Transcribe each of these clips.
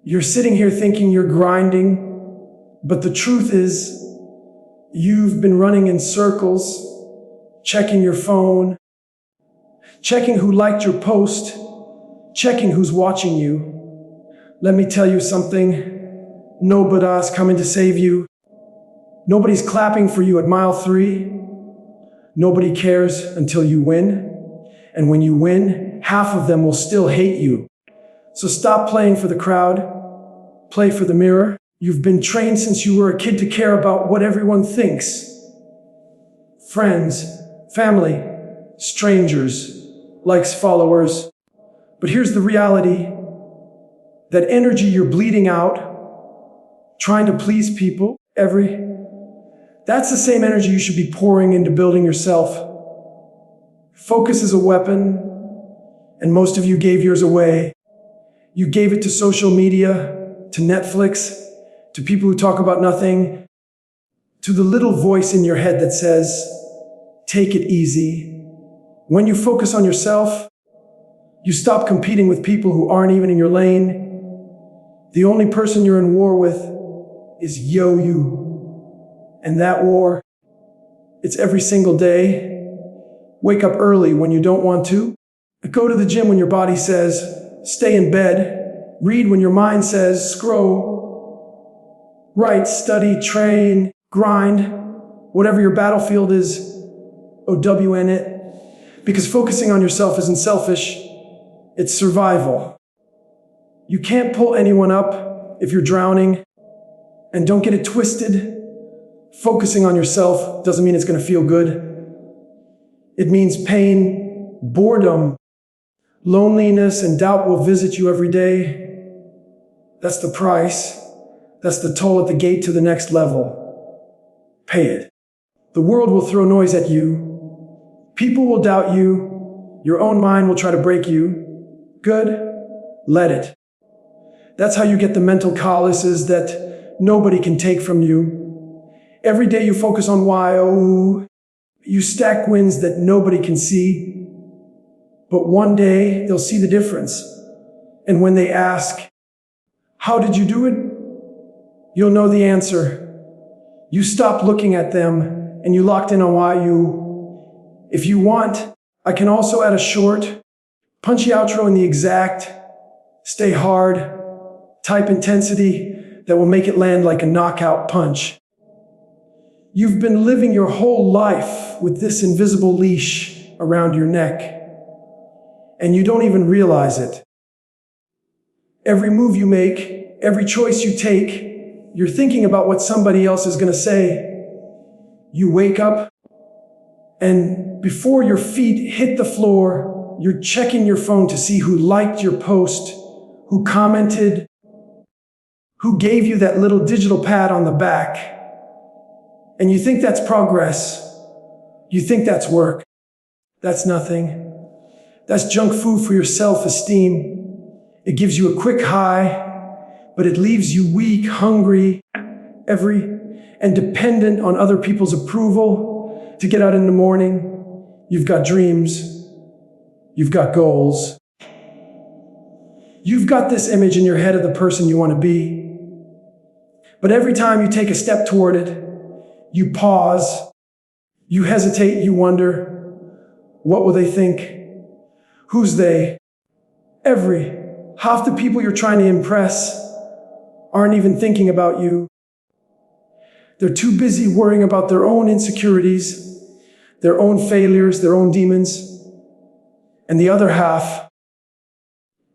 You're sitting here thinking you're grinding, but the truth is, you've been running in circles, checking your phone, checking who liked your post, checking who's watching you. Let me tell you something. Nobody's coming to save you. Nobody's clapping for you at mile 3. Nobody cares until you win. And when you win, half of them will still hate you. So stop playing for the crowd. Play for the mirror. You've been trained since you were a kid to care about what everyone thinks. Friends, family, strangers, likes, followers. But here's the reality. That energy you're bleeding out, trying to please people, that's the same energy you should be pouring into building yourself. Focus is a weapon, and most of you gave yours away. You gave it to social media, to Netflix, to people who talk about nothing, to the little voice in your head that says, take it easy. When you focus on yourself, you stop competing with people who aren't even in your lane. The only person you're in war with is you. And that war, it's every single day. Wake up early when you don't want to. Go to the gym when your body says, stay in bed. Read when your mind says, scroll. Write, study, train, grind. Whatever your battlefield is, OWN it. Because focusing on yourself isn't selfish, it's survival. You can't pull anyone up if you're drowning. And don't get it twisted. Focusing on yourself doesn't mean it's going to feel good. It means pain, boredom, loneliness, and doubt will visit you every day. That's the price. That's the toll at the gate to the next level. Pay it. The world will throw noise at you. People will doubt you. Your own mind will try to break you. Good? Let it. That's how you get the mental calluses that nobody can take from you. Every day you focus on why, you stack wins that nobody can see. But one day they'll see the difference. And when they ask, how did you do it? You'll know the answer. You stopped looking at them and you locked in on why you. If you want, I can also add a short, punchy outro in the exact, stay hard, type intensity that will make it land like a knockout punch. You've been living your whole life with this invisible leash around your neck, and you don't even realize it. Every move you make, every choice you take, you're thinking about what somebody else is going to say. You wake up, and before your feet hit the floor, you're checking your phone to see who liked your post, who commented, who gave you that little digital pat on the back. And you think that's progress. You think that's work. That's nothing. That's junk food for your self-esteem. It gives you a quick high, but it leaves you weak, hungry, and dependent on other people's approval to get out in the morning. You've got dreams. You've got goals. You've got this image in your head of the person you want to be. But every time you take a step toward it, you pause, you hesitate, you wonder, what will they think? Who's they? Half the people you're trying to impress aren't even thinking about you. They're too busy worrying about their own insecurities, their own failures, their own demons. And the other half,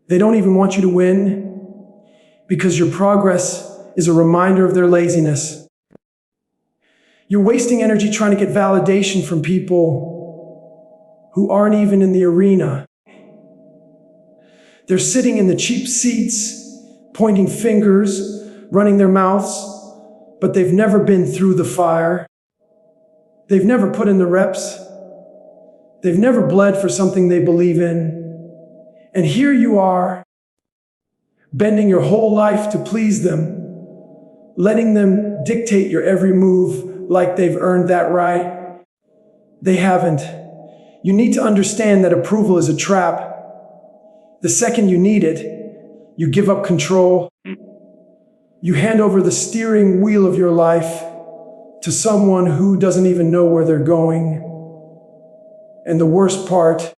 they don't even want you to win because your progress is a reminder of their laziness. You're wasting energy trying to get validation from people who aren't even in the arena. They're sitting in the cheap seats, pointing fingers, running their mouths, but they've never been through the fire. They've never put in the reps. They've never bled for something they believe in. And here you are, bending your whole life to please them, letting them dictate your every move like they've earned that right. They haven't. You need to understand that approval is a trap. The second you need it, You give up control. You hand over the steering wheel of your life to someone who doesn't even know where they're going. And the worst part,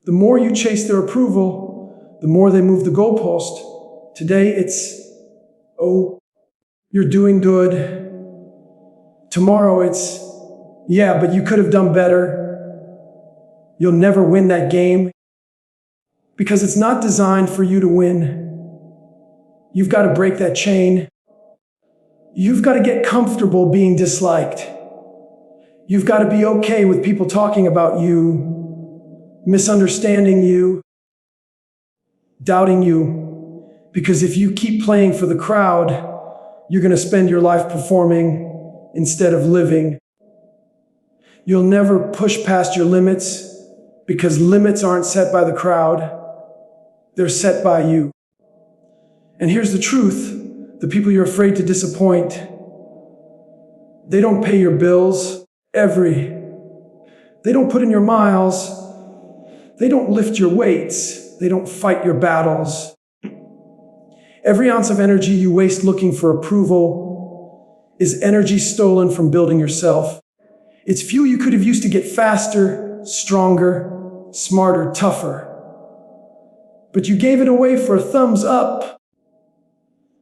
the more you chase their approval, the more they move the goalpost. Today it's, oh, you're doing good. Tomorrow it's, yeah, but you could have done better. You'll never win that game because it's not designed for you to win. You've got to break that chain. You've got to get comfortable being disliked. You've got to be okay with people talking about you, misunderstanding you, doubting you. Because if you keep playing for the crowd, you're going to spend your life performing instead of living. You'll never push past your limits because limits aren't set by the crowd. They're set by you. And here's the truth. The people you're afraid to disappoint, they don't pay your bills. They don't put in your miles. They don't lift your weights. They don't fight your battles. Every ounce of energy you waste looking for approval is energy stolen from building yourself. It's fuel you could have used to get faster, stronger, smarter, tougher. But you gave it away for a thumbs up,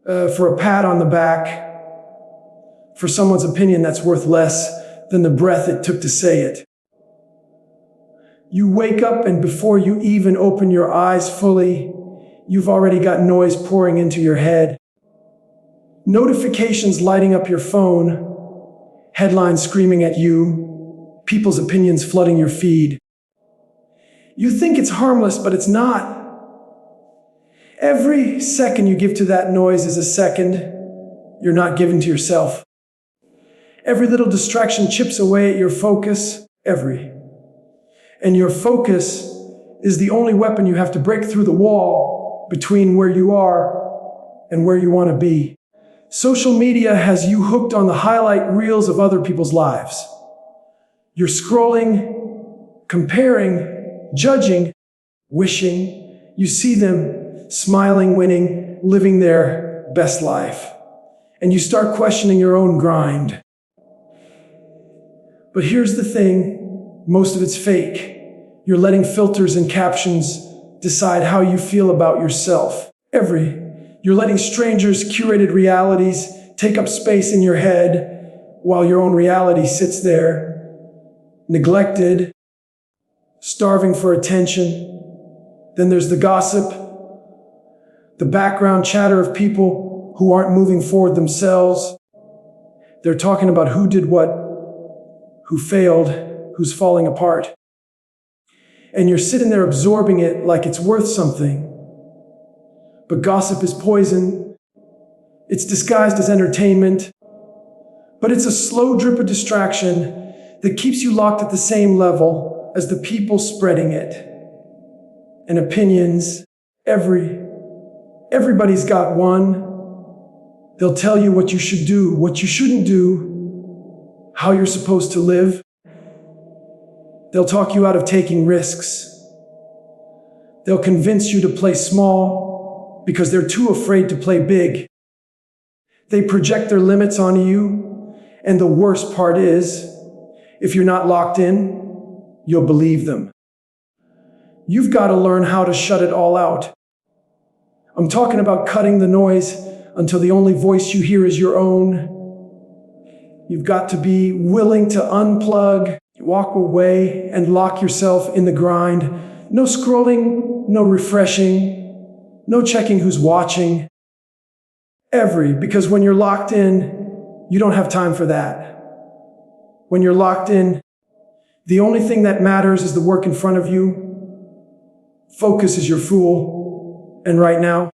for a pat on the back, for someone's opinion that's worth less than the breath it took to say it. You wake up and before you even open your eyes fully, you've already got noise pouring into your head. Notifications lighting up your phone, headlines screaming at you, people's opinions flooding your feed. You think it's harmless, but it's not. Every second you give to that noise is a second you're not giving to yourself. Every little distraction chips away at your focus, And your focus is the only weapon you have to break through the wall between where you are and where you want to be. Social media has you hooked on the highlight reels of other people's lives. You're scrolling, comparing, judging, wishing. You see them smiling, winning, living their best life. And you start questioning your own grind. But here's the thing, most of it's fake. You're letting filters and captions decide how you feel about yourself. You're letting strangers' curated realities take up space in your head while your own reality sits there, neglected, starving for attention. Then there's the gossip, the background chatter of people who aren't moving forward themselves. They're talking about who did what, who failed, who's falling apart. And you're sitting there absorbing it like it's worth something. But gossip is poison. It's disguised as entertainment. But it's a slow drip of distraction that keeps you locked at the same level as the people spreading it. And opinions, everybody's got one. They'll tell you what you should do, what you shouldn't do, how you're supposed to live. They'll talk you out of taking risks. They'll convince you to play small because they're too afraid to play big. They project their limits on you, and the worst part is, if you're not locked in, you'll believe them. You've got to learn how to shut it all out. I'm talking about cutting the noise until the only voice you hear is your own. You've got to be willing to unplug, walk away, and lock yourself in the grind. No scrolling, no refreshing, no checking who's watching. Because when you're locked in, you don't have time for that. When you're locked in, the only thing that matters is the work in front of you. Focus is your fool. And right now,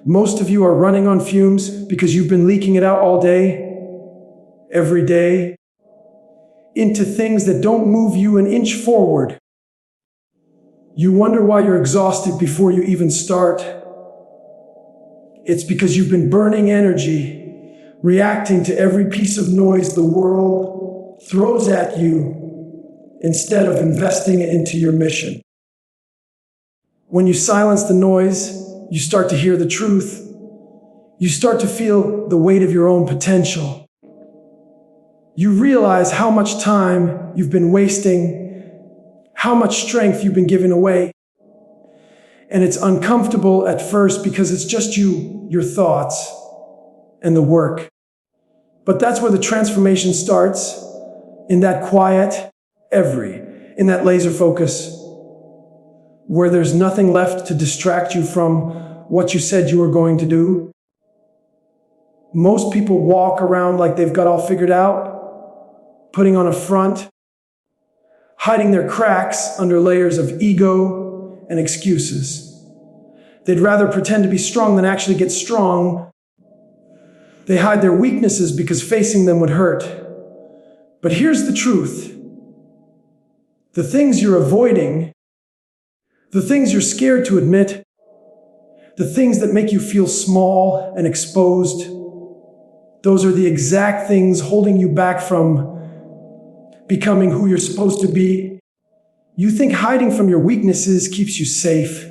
most of you are running on fumes because you've been leaking it out all day, every day, into things that don't move you an inch forward. You wonder why you're exhausted before you even start. It's because you've been burning energy, reacting to every piece of noise the world throws at you instead of investing it into your mission. When you silence the noise, you start to hear the truth. You start to feel the weight of your own potential. You realize how much time you've been wasting, how much strength you've been giving away. And it's uncomfortable at first because it's just you, your thoughts, and the work. But that's where the transformation starts, in that quiet, in that laser focus, where there's nothing left to distract you from what you said you were going to do. Most people walk around like they've got all figured out, putting on a front, hiding their cracks under layers of ego and excuses. They'd rather pretend to be strong than actually get strong. They hide their weaknesses because facing them would hurt. But here's the truth. The things you're avoiding, the things you're scared to admit, the things that make you feel small and exposed, those are the exact things holding you back from becoming who you're supposed to be. You think hiding from your weaknesses keeps you safe.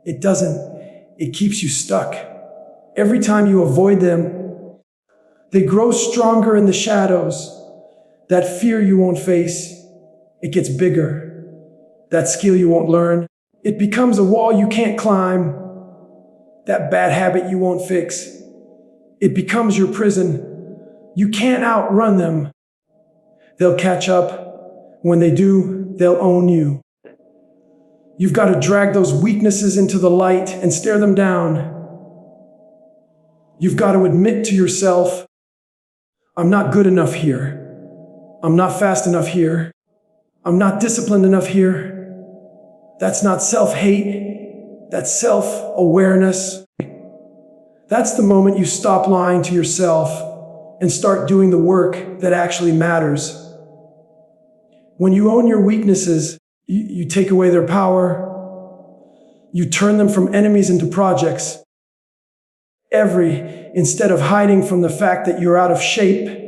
It doesn't. It keeps you stuck. Every time you avoid them, they grow stronger in the shadows. That fear you won't face, it gets bigger. That skill you won't learn, it becomes a wall you can't climb. That bad habit you won't fix, it becomes your prison. You can't outrun them. They'll catch up. When they do, they'll own you. You've got to drag those weaknesses into the light and stare them down. You've got to admit to yourself, I'm not good enough here. I'm not fast enough here. I'm not disciplined enough here. That's not self-hate. That's self-awareness. That's the moment you stop lying to yourself and start doing the work that actually matters. When you own your weaknesses, you take away their power. You turn them from enemies into projects. Instead of hiding from the fact that you're out of shape,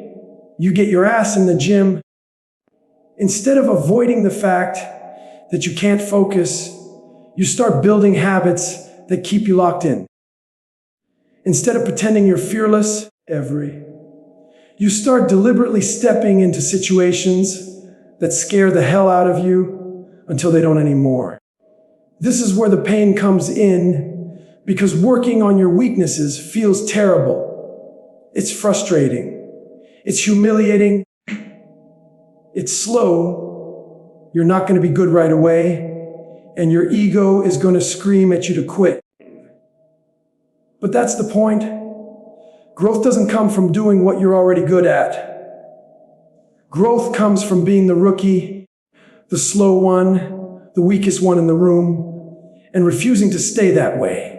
you get your ass in the gym. Instead of avoiding the fact that you can't focus, you start building habits that keep you locked in. Instead of pretending you're fearless, you start deliberately stepping into situations that scare the hell out of you until they don't anymore. This is where the pain comes in, because working on your weaknesses feels terrible. It's frustrating. It's humiliating. It's slow. You're not going to be good right away, and your ego is going to scream at you to quit. But that's the point. Growth doesn't come from doing what you're already good at. Growth comes from being the rookie, the slow one, the weakest one in the room, and refusing to stay that way.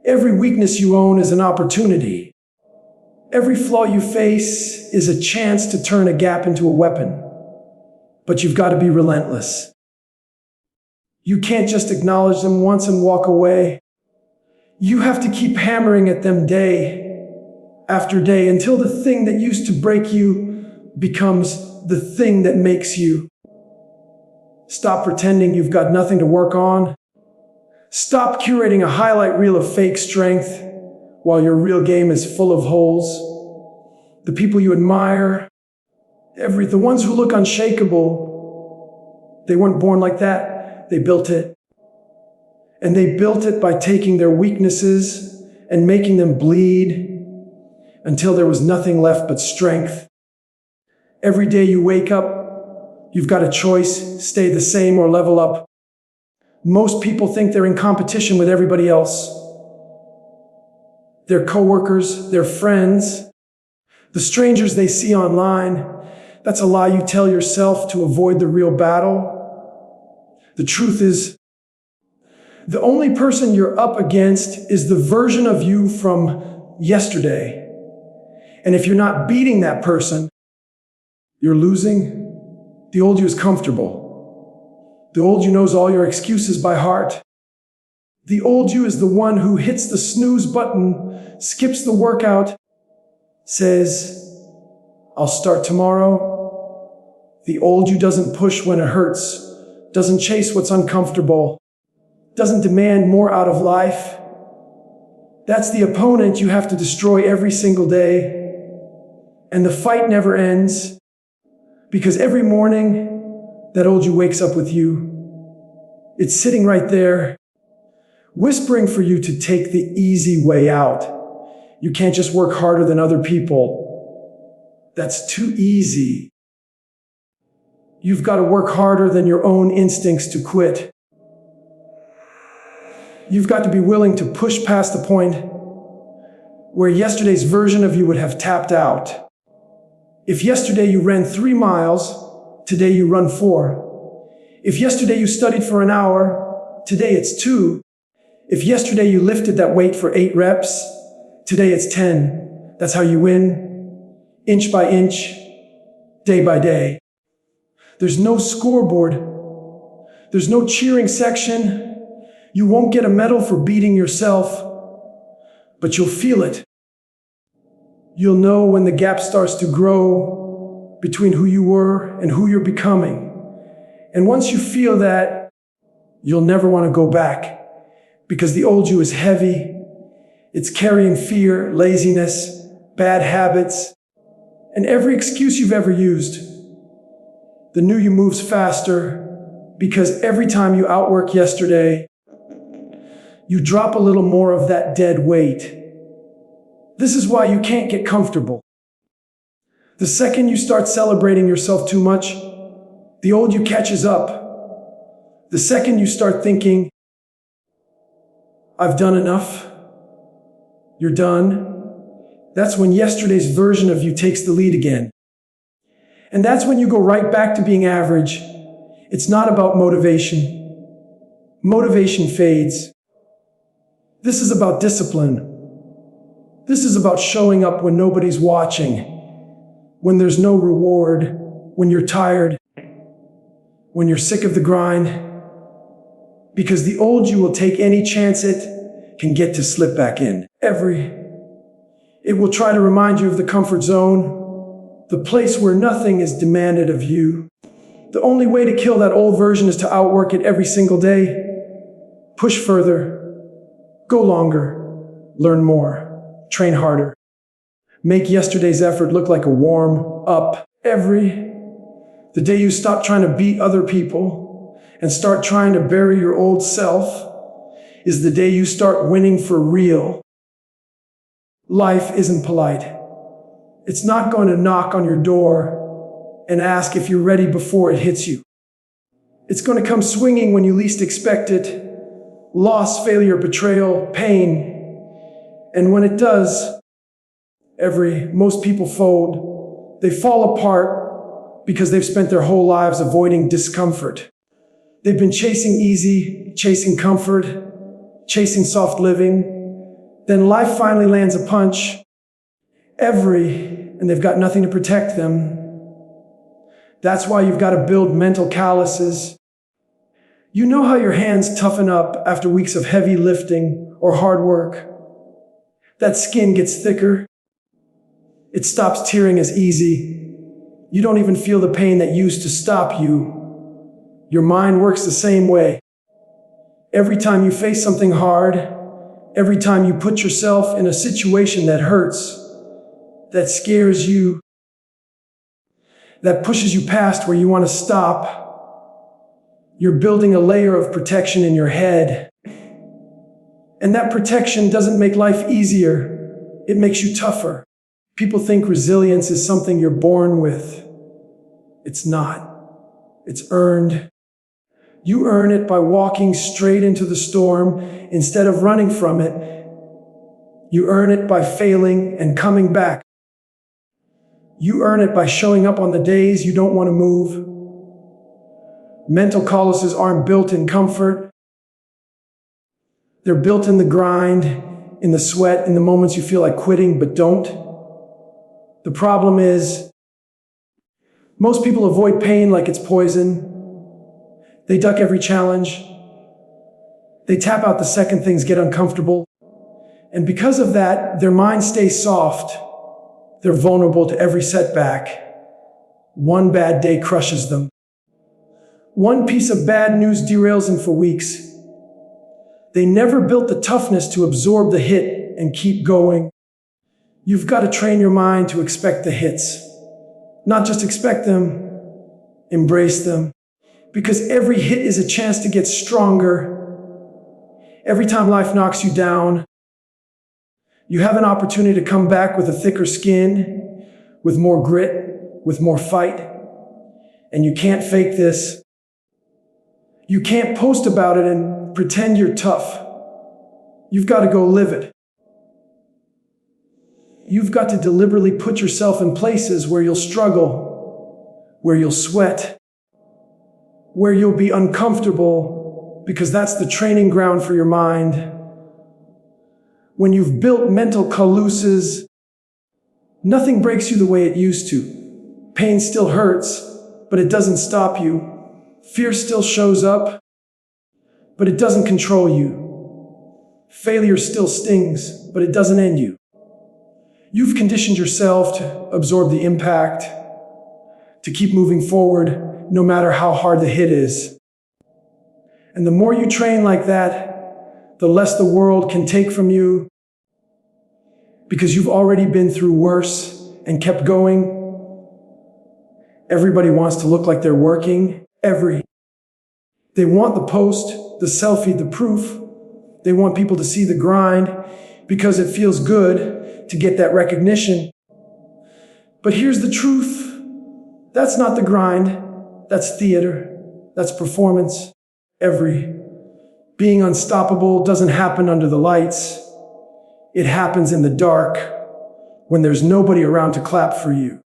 Every weakness you own is an opportunity. Every flaw you face is a chance to turn a gap into a weapon. But you've got to be relentless. You can't just acknowledge them once and walk away. You have to keep hammering at them day after day until the thing that used to break you becomes the thing that makes you. Stop pretending you've got nothing to work on. Stop curating a highlight reel of fake strength while your real game is full of holes. The people you admire, the ones who look unshakable, they weren't born like that. They built it. And they built it by taking their weaknesses and making them bleed until there was nothing left but strength. Every day you wake up, you've got a choice: stay the same or level up. Most people think they're in competition with everybody else. Their coworkers, their friends, the strangers they see online. That's a lie you tell yourself to avoid the real battle. The truth is, the only person you're up against is the version of you from yesterday. And if you're not beating that person, you're losing. The old you is comfortable. The old you knows all your excuses by heart. The old you is the one who hits the snooze button, skips the workout, says, I'll start tomorrow. The old you doesn't push when it hurts, doesn't chase what's uncomfortable. doesn't demand more out of life. That's the opponent you have to destroy every single day. And the fight never ends, because every morning that old you wakes up with you. It's sitting right there, whispering for you to take the easy way out. You can't just work harder than other people. That's too easy. You've got to work harder than your own instincts to quit. You've got to be willing to push past the point where yesterday's version of you would have tapped out. If yesterday you ran 3 miles, today you run 4. If yesterday you studied for an hour, today it's 2. If yesterday you lifted that weight for 8 reps, today it's 10. That's how you win, inch by inch, day by day. There's no scoreboard. There's no cheering section. You won't get a medal for beating yourself, but you'll feel it. You'll know when the gap starts to grow between who you were and who you're becoming. And once you feel that, you'll never want to go back, because the old you is heavy. It's carrying fear, laziness, bad habits, and every excuse you've ever used. The new you moves faster, because every time you outwork yesterday, you drop a little more of that dead weight. This is why you can't get comfortable. The second you start celebrating yourself too much, the old you catches up. The second you start thinking, I've done enough, you're done, that's when yesterday's version of you takes the lead again. And that's when you go right back to being average. It's not about motivation. Motivation fades. This is about discipline. This is about showing up when nobody's watching, when there's no reward, when you're tired, when you're sick of the grind, because the old you will take any chance it can get to slip back in. It will try to remind you of the comfort zone, the place where nothing is demanded of you. The only way to kill that old version is to outwork it every single day. Push further, go longer, learn more, train harder. Make yesterday's effort look like a warm up. The day you stop trying to beat other people and start trying to bury your old self is the day you start winning for real. Life isn't polite. It's not going to knock on your door and ask if you're ready before it hits you. It's going to come swinging when you least expect it. Loss, failure, betrayal, pain. And when it does, most people fold. They fall apart because they've spent their whole lives avoiding discomfort. They've been chasing easy, chasing comfort, chasing soft living. Then life finally lands a punch. And they've got nothing to protect them. That's why you've got to build mental calluses. You know how your hands toughen up after weeks of heavy lifting or hard work? That skin gets thicker. It stops tearing as easy. You don't even feel the pain that used to stop you. Your mind works the same way. Every time you face something hard, every time you put yourself in a situation that hurts, that scares you, that pushes you past where you want to stop, you're building a layer of protection in your head. And that protection doesn't make life easier. It makes you tougher. People think resilience is something you're born with. It's not. It's earned. You earn it by walking straight into the storm instead of running from it. You earn it by failing and coming back. You earn it by showing up on the days you don't want to move. Mental calluses aren't built in comfort. They're built in the grind, in the sweat, in the moments you feel like quitting but don't. The problem is, most people avoid pain like it's poison. They duck every challenge. They tap out the second things get uncomfortable. And because of that, their mind stays soft. They're vulnerable to every setback. One bad day crushes them. One piece of bad news derails them for weeks. They never built the toughness to absorb the hit and keep going. You've got to train your mind to expect the hits. Not just expect them, embrace them. Because every hit is a chance to get stronger. Every time life knocks you down, you have an opportunity to come back with a thicker skin, with more grit, with more fight. And you can't fake this. You can't post about it and pretend you're tough. You've got to go live it. You've got to deliberately put yourself in places where you'll struggle, where you'll sweat, where you'll be uncomfortable, because that's the training ground for your mind. When you've built mental calluses, nothing breaks you the way it used to. Pain still hurts, but it doesn't stop you. Fear still shows up, but it doesn't control you. Failure still stings, but it doesn't end you. You've conditioned yourself to absorb the impact, to keep moving forward, no matter how hard the hit is. And the more you train like that, the less the world can take from you, because you've already been through worse and kept going. Everybody wants to look like they're working. They want the post, the selfie, the proof. They want people to see the grind because it feels good to get that recognition. But here's the truth. That's not the grind. That's theater. That's performance. Being unstoppable doesn't happen under the lights. It happens in the dark when there's nobody around to clap for you.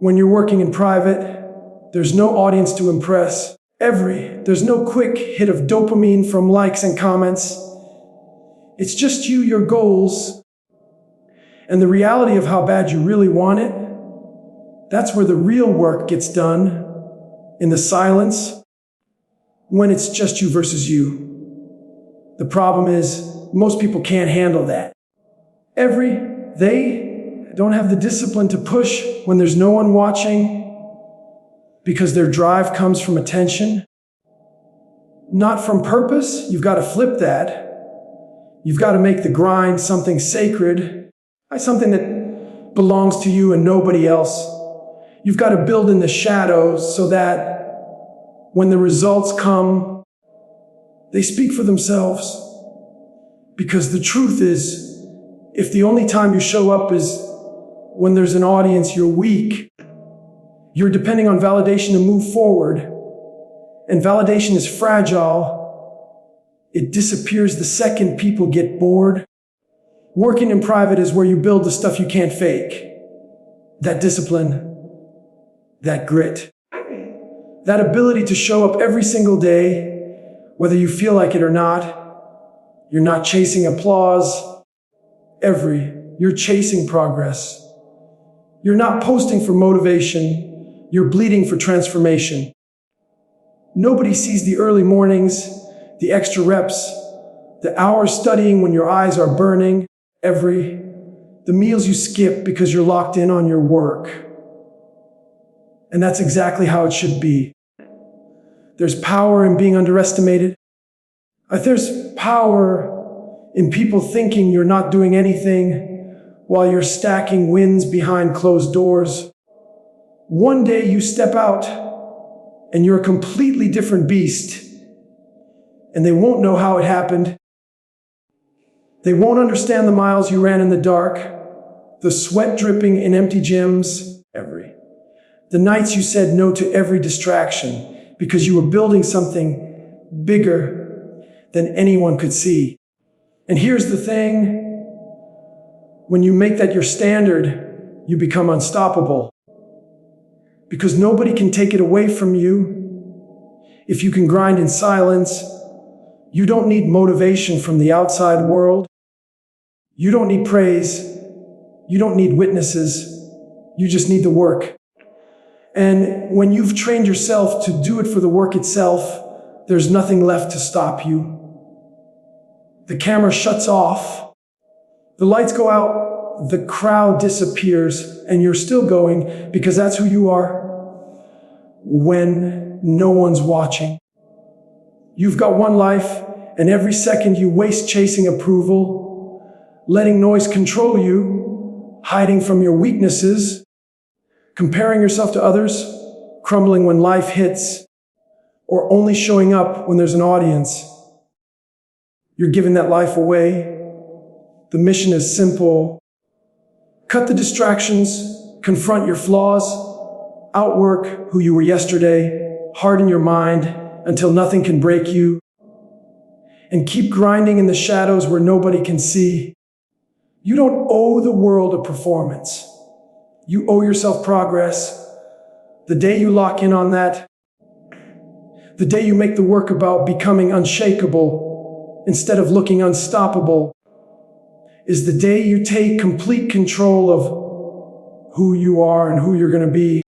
When you're working in private, there's no audience to impress. There's no quick hit of dopamine from likes and comments. It's just you, your goals, and the reality of how bad you really want it. That's where the real work gets done, in the silence, when it's just you versus you. The problem is, most people can't handle that. They don't have the discipline to push when there's no one watching, because their drive comes from attention, not from purpose. You've got to flip that. You've got to make the grind something sacred, something that belongs to you and nobody else. You've got to build in the shadows so that when the results come, they speak for themselves. Because the truth is, if the only time you show up is when there's an audience, you're weak. You're depending on validation to move forward. And validation is fragile. It disappears the second people get bored. Working in private is where you build the stuff you can't fake. That discipline, that grit, that ability to show up every single day, whether you feel like it or not. You're not chasing applause. You're chasing progress. You're not posting for motivation. You're bleeding for transformation. Nobody sees the early mornings, the extra reps, the hours studying when your eyes are burning, the meals you skip because you're locked in on your work. And that's exactly how it should be. There's power in being underestimated. There's power in people thinking you're not doing anything while you're stacking wins behind closed doors. One day you step out and you're a completely different beast, and they won't know how it happened. They won't understand the miles you ran in the dark, the sweat dripping in empty gyms, the nights you said no to every distraction because you were building something bigger than anyone could see. And here's the thing. When you make that your standard, you become unstoppable. Because nobody can take it away from you. If you can grind in silence, you don't need motivation from the outside world. You don't need praise. You don't need witnesses. You just need the work. And when you've trained yourself to do it for the work itself, there's nothing left to stop you. The camera shuts off. The lights go out. The crowd disappears. And you're still going because that's who you are when no one's watching. You've got one life, And every second you waste chasing approval, letting noise control you, hiding from your weaknesses, comparing yourself to others, crumbling when life hits, or only showing up when there's an audience. You're giving that life away. The mission is simple. Cut the distractions, confront your flaws, outwork who you were yesterday, harden your mind until nothing can break you, and keep grinding in the shadows where nobody can see. You don't owe the world a performance. You owe yourself progress. The day you lock in on that, the day you make the work about becoming unshakable instead of looking unstoppable, is the day you take complete control of who you are and who you're going to be.